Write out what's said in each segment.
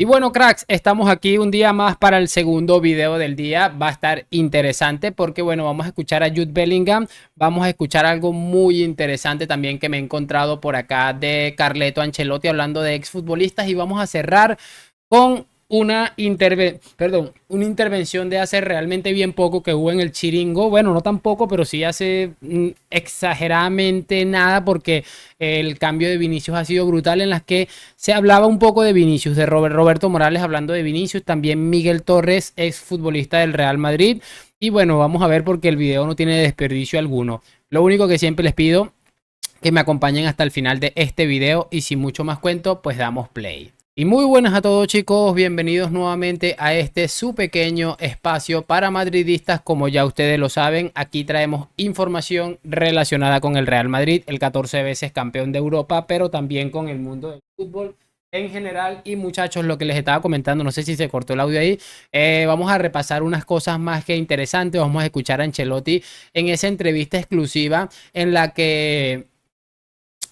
Y bueno, cracks, estamos aquí un día más para el segundo video del día. Va a estar interesante porque, bueno, vamos a escuchar a Jude Bellingham. Vamos a escuchar algo muy interesante también que me he encontrado por acá de Carleto Ancelotti hablando de exfutbolistas. Y vamos a cerrar con una intervención de hace realmente bien poco que hubo en el Chiringo. Bueno, no tan poco, pero sí hace exageradamente nada porque el cambio de Vinicius ha sido brutal, en las que se hablaba un poco de Vinicius, de Roberto Morales hablando de Vinicius, también Miguel Torres, ex futbolista del Real Madrid. Y bueno, vamos a ver porque el video no tiene desperdicio alguno. Lo único que siempre les pido, que me acompañen hasta el final de este video, y sin mucho más cuento, pues damos play. Y muy buenas a todos, chicos, bienvenidos nuevamente a este su pequeño espacio para madridistas. Como ya ustedes lo saben, aquí traemos información relacionada con el Real Madrid, el 14 veces campeón de Europa, pero también con el mundo del fútbol en general. Y muchachos, lo que les estaba comentando, no sé si se cortó el audio ahí, vamos a repasar unas cosas más que interesantes. Vamos a escuchar a Ancelotti en esa entrevista exclusiva en la que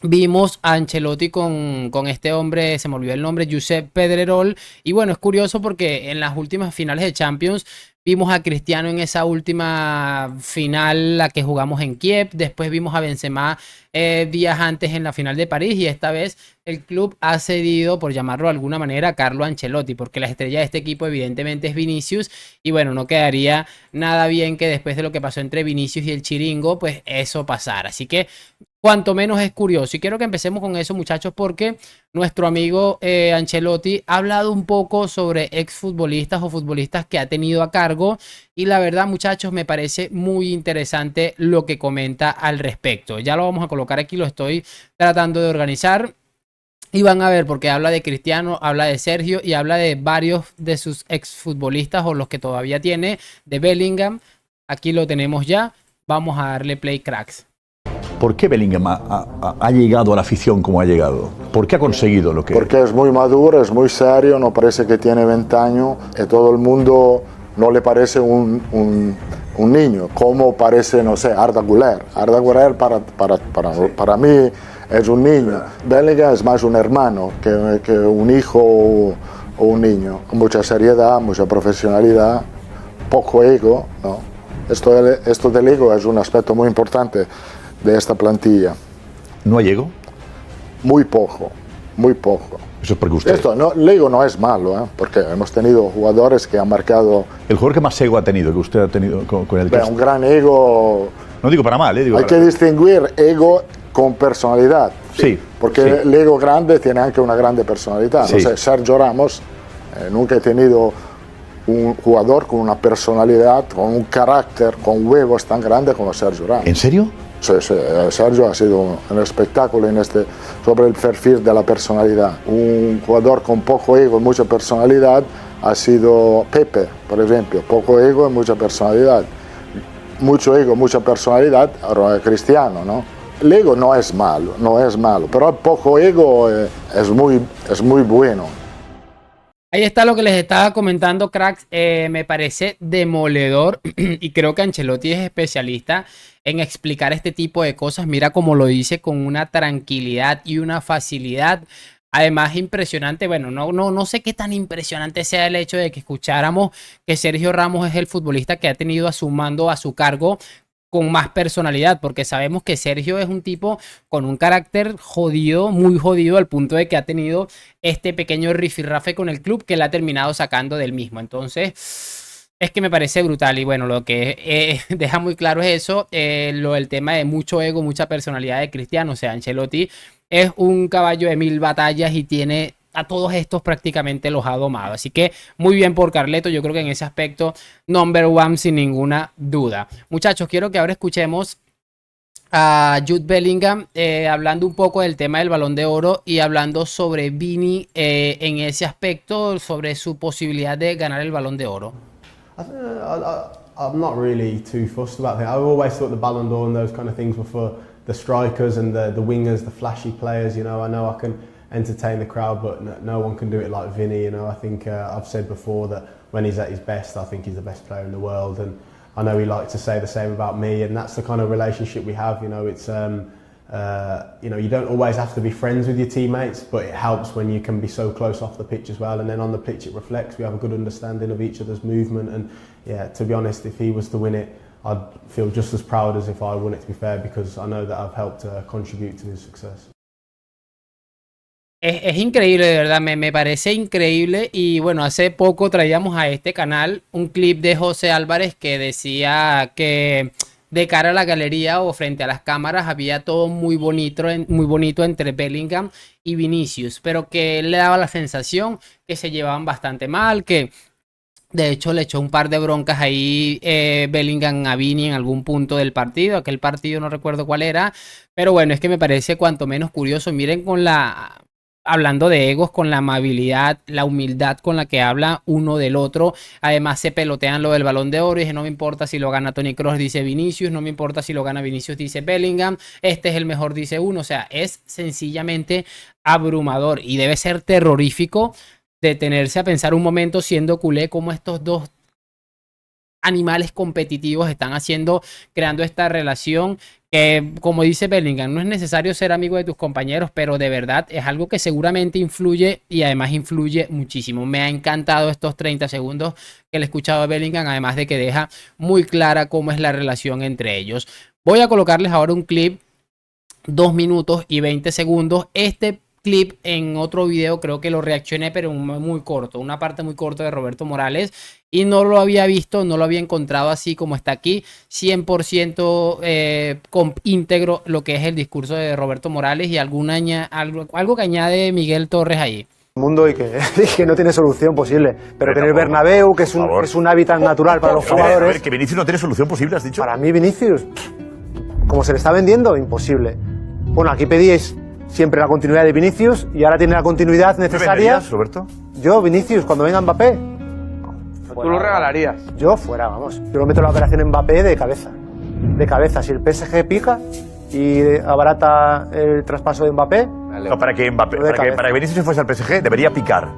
vimos a Ancelotti con este hombre, se me olvidó el nombre, Josep Pedrerol. Y bueno, es curioso porque en las últimas finales de Champions vimos a Cristiano en esa última final, la que jugamos en Kiev. Después vimos a Benzema días antes en la final de París. Y esta vez el club ha cedido, por llamarlo de alguna manera, a Carlo Ancelotti, porque la estrella de este equipo evidentemente es Vinicius. Y bueno, no quedaría nada bien que después de lo que pasó entre Vinicius y el Chiringo, pues eso pasara. Así que cuanto menos es curioso. Y quiero que empecemos con eso, muchachos, porque nuestro amigo Ancelotti ha hablado un poco sobre exfutbolistas o futbolistas que ha tenido a cargo. Y la verdad, muchachos, me parece muy interesante lo que comenta al respecto. Ya lo vamos a colocar aquí, lo estoy tratando de organizar. Y van a ver, porque habla de Cristiano, habla de Sergio y habla de varios de sus exfutbolistas o los que todavía tiene, de Bellingham. Aquí lo tenemos ya. Vamos a darle play, cracks. ¿Por qué Bellingham ha llegado a la afición como ha llegado? ¿Por qué ha conseguido lo que...? Porque es muy maduro, es muy serio, no parece que tiene 20 años y todo el mundo no le parece un niño, como parece, no sé, Arda Güler. Arda Güler para mí es un niño. Bellingham es más un hermano que un hijo o un niño. Mucha seriedad, mucha profesionalidad, poco ego, ¿no? Esto del ego es un aspecto muy importante de esta plantilla. ¿No hay ego? Muy poco, muy poco. Eso es porque usted... El ego no es malo, porque hemos tenido jugadores que han marcado... ¿El jugador que más ego ha tenido, que usted ha tenido con el... un gran ego... No digo para mal, digo... Hay que distinguir ego con personalidad. Sí. Porque sí. el ego grande tiene anche una grande personalidad. Sí. No sé, Sergio Ramos, nunca he tenido un jugador con una personalidad, con un carácter, con huevos tan grande como Sergio Ramos. ¿En serio? Sí, Sergio ha sido un espectáculo sobre el perfil de la personalidad. Un jugador con poco ego y mucha personalidad ha sido Pepe, por ejemplo. Poco ego y mucha personalidad. Mucho ego, mucha personalidad, ahora Cristiano, ¿no? El ego no es malo, pero el poco ego es muy bueno. Ahí está lo que les estaba comentando, cracks. Me parece demoledor y creo que Ancelotti es especialista en explicar este tipo de cosas. Mira cómo lo dice con una tranquilidad y una facilidad. Además, impresionante. Bueno, no sé qué tan impresionante sea el hecho de que escucháramos que Sergio Ramos es el futbolista que ha tenido a su mando, a su cargo, con más personalidad, porque sabemos que Sergio es un tipo con un carácter jodido, muy jodido, al punto de que ha tenido este pequeño rifirrafe con el club que le ha terminado sacando del mismo. Entonces, es que me parece brutal. Y bueno, lo que deja muy claro es eso, el tema de mucho ego, mucha personalidad de Cristiano. O sea, Ancelotti es un caballo de 1000 batallas y tiene a todos estos prácticamente los ha domado. Así que muy bien por Carleto. Yo creo que en ese aspecto number one sin ninguna duda. Muchachos, quiero que ahora escuchemos a Jude Bellingham hablando un poco del tema del Balón de Oro y hablando sobre Vini en ese aspecto, sobre su posibilidad de ganar el Balón de Oro. I'm not really too fussed about it. I've always thought the Ballon d'Or and those kind of things were for the strikers and the wingers, the flashy players. You know I can entertain the crowd, but no one can do it like Vinny. You know, I think I've said before that when he's at his best, I think he's the best player in the world, and I know he likes to say the same about me, and that's the kind of relationship we have. You know, it's You know, you don't always have to be friends with your teammates, but it helps when you can be so close off the pitch as well. And then on the pitch, it reflects. We have a good understanding of each other's movement. And yeah, to be honest, if he was to win it, I'd feel just as proud as if I won it, to be fair, because I know that I've helped contribute to his success. Es increíble, de verdad, me parece increíble. Y bueno, hace poco traíamos a este canal un clip de José Álvarez que decía que de cara a la galería o frente a las cámaras había todo muy bonito entre Bellingham y Vinicius, pero que él le daba la sensación que se llevaban bastante mal, que de hecho le echó un par de broncas ahí Bellingham a Vini en algún punto del partido. Aquel partido no recuerdo cuál era, pero bueno, es que me parece cuanto menos curioso. Miren hablando de egos, con la amabilidad, la humildad con la que habla uno del otro. Además se pelotean lo del Balón de Oro y dice, no me importa si lo gana Toni Kroos, dice Vinicius, no me importa si lo gana Vinicius, dice Bellingham, este es el mejor, dice uno. O sea, es sencillamente abrumador y debe ser terrorífico detenerse a pensar un momento siendo culé como estos dos animales competitivos están creando esta relación que, como dice Bellingham, no es necesario ser amigo de tus compañeros, pero de verdad es algo que seguramente influye y además influye muchísimo. Me ha encantado estos 30 segundos que le he escuchado a Bellingham, además de que deja muy clara cómo es la relación entre ellos. Voy a colocarles ahora un clip, 2 minutos y 20 segundos. Este clip en otro video creo que lo reaccioné, pero muy corto, una parte muy corta de Roberto Morales, y no lo había visto, no lo había encontrado así como está aquí, 100% íntegro lo que es el discurso de Roberto Morales y algo que añade Miguel Torres ahí. Mundo y que no tiene solución posible, pero que en el Bernabéu, que es un hábitat natural para los jugadores. A ver, que Vinicius no tiene solución posible, has dicho. Para mí Vinicius, como se le está vendiendo, imposible. Bueno, aquí pedíais siempre la continuidad de Vinicius y ahora tiene la continuidad necesaria. ¿Qué Roberto? Yo, Vinicius, cuando venga Mbappé. Tú lo regalarías. Yo fuera, vamos. Yo lo meto en la operación Mbappé de cabeza. De cabeza. Si el PSG pica y abarata el traspaso de Mbappé. No, para que Vinicius se fuese al PSG debería picar.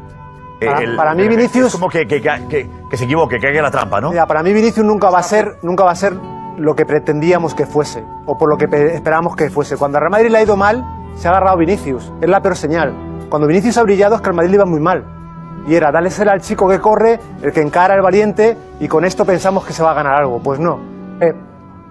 Para mí Vinicius es como que se equivoque, que caiga la trampa, ¿no? Mira, para mí Vinicius nunca va a ser lo que pretendíamos que fuese o por lo que esperábamos que fuese. Cuando a Real Madrid le ha ido mal, se ha agarrado Vinicius. Es la peor señal. Cuando Vinicius ha brillado es que al Madrid le iba muy mal. Y era, dale ser al chico que corre, el que encara, el valiente, y con esto pensamos que se va a ganar algo. Pues no.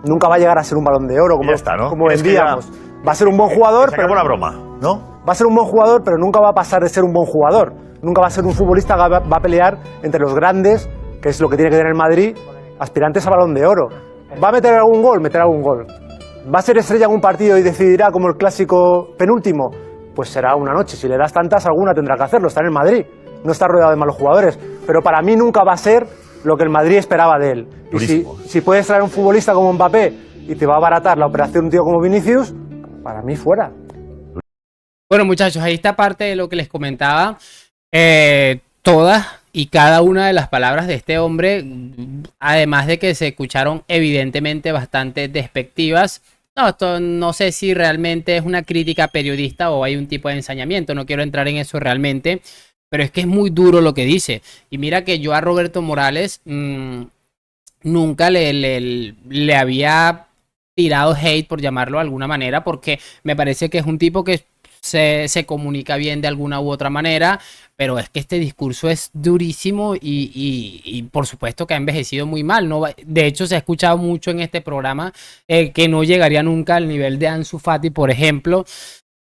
Nunca va a llegar a ser un Balón de Oro como, está, ¿no? como vendíamos. Va a ser un buen jugador, pero la broma, ¿no? Va a ser un buen jugador, pero nunca va a pasar de ser un buen jugador. Nunca va a ser un futbolista que va a pelear entre los grandes, que es lo que tiene que tener el Madrid, aspirantes a Balón de Oro. ¿Va a meter algún gol? Meterá algún gol. ¿Va a ser estrella en un partido y decidirá como el clásico penúltimo? Pues será una noche. Si le das tantas, alguna tendrá que hacerlo. Está en el Madrid. No está rodeado de malos jugadores. Pero para mí nunca va a ser lo que el Madrid esperaba de él. Y si puedes traer un futbolista como Mbappé y te va a abaratar la operación un tío como Vinicius, para mí fuera. Bueno, muchachos, ahí está parte de lo que les comentaba. Todas y cada una de las palabras de este hombre, además de que se escucharon evidentemente bastante despectivas. No, esto no sé si realmente es una crítica periodista o hay un tipo de ensañamiento, no quiero entrar en eso realmente, pero es que es muy duro lo que dice. Y mira que yo a Roberto Morales nunca le había tirado hate, por llamarlo de alguna manera, porque me parece que es un tipo que se comunica bien de alguna u otra manera, pero es que este discurso es durísimo y por supuesto que ha envejecido muy mal, ¿no? De hecho, se ha escuchado mucho en este programa que no llegaría nunca al nivel de Ansu Fati, por ejemplo,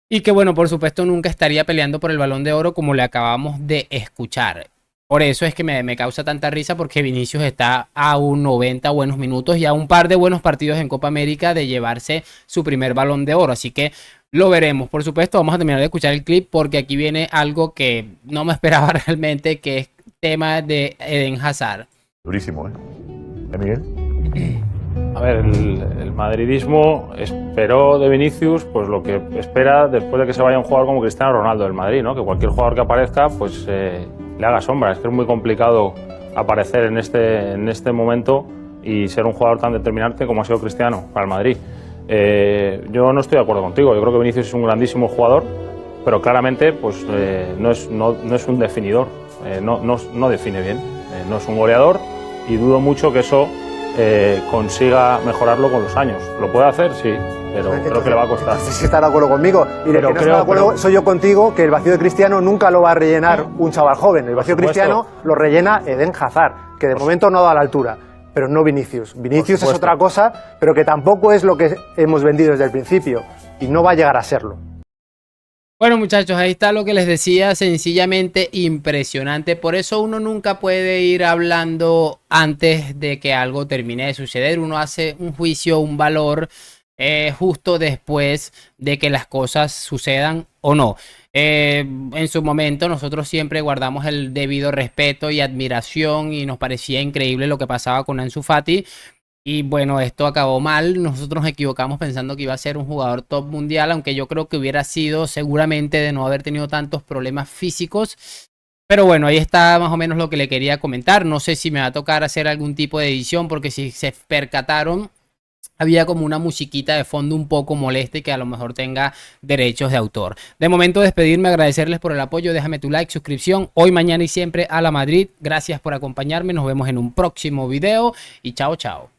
y que, bueno, por supuesto nunca estaría peleando por el Balón de Oro como le acabamos de escuchar. Por eso es que me causa tanta risa, porque Vinicius está a un 90 buenos minutos y a un par de buenos partidos en Copa América de llevarse su primer Balón de Oro. Así que lo veremos. Por supuesto, vamos a terminar de escuchar el clip porque aquí viene algo que no me esperaba realmente, que es tema de Eden Hazard. Durísimo, ¿eh? Miguel. A ver, el madridismo esperó de Vinicius pues lo que espera después de que se vaya un jugador como Cristiano Ronaldo del Madrid, ¿no? Que cualquier jugador que aparezca pues le haga sombra. Es que es muy complicado aparecer en este momento y ser un jugador tan determinante como ha sido Cristiano para el Madrid. Yo no estoy de acuerdo contigo. Yo creo que Vinicius es un grandísimo jugador, pero claramente pues no es un definidor, no define bien, no es un goleador, y dudo mucho que eso consiga mejorarlo con los años. ¿Lo puede hacer? Sí, pero creo que le va a costar. Sí, está de acuerdo conmigo. Y de Pero que no está de acuerdo soy yo contigo, que el vacío de Cristiano nunca lo va a rellenar un chaval joven. El vacío de Cristiano lo rellena Eden Hazard, que de momento no da a la altura. Pero no Vinicius. Vinicius es otra cosa, pero que tampoco es lo que hemos vendido desde el principio. Y no va a llegar a serlo. Bueno, muchachos, ahí está lo que les decía, sencillamente impresionante. Por eso uno nunca puede ir hablando antes de que algo termine de suceder. Uno hace un juicio, un valor justo después de que las cosas sucedan o no. En su momento nosotros siempre guardamos el debido respeto y admiración y nos parecía increíble lo que pasaba con Ansu Fati. Y bueno, esto acabó mal. Nosotros nos equivocamos pensando que iba a ser un jugador top mundial, aunque yo creo que hubiera sido seguramente de no haber tenido tantos problemas físicos. Pero bueno, ahí está más o menos lo que le quería comentar. No sé si me va a tocar hacer algún tipo de edición, porque si se percataron, había como una musiquita de fondo un poco molesta y que a lo mejor tenga derechos de autor. De momento despedirme, agradecerles por el apoyo. Déjame tu like, suscripción. Hoy, mañana y siempre a la Madrid. Gracias por acompañarme. Nos vemos en un próximo video y chao, chao.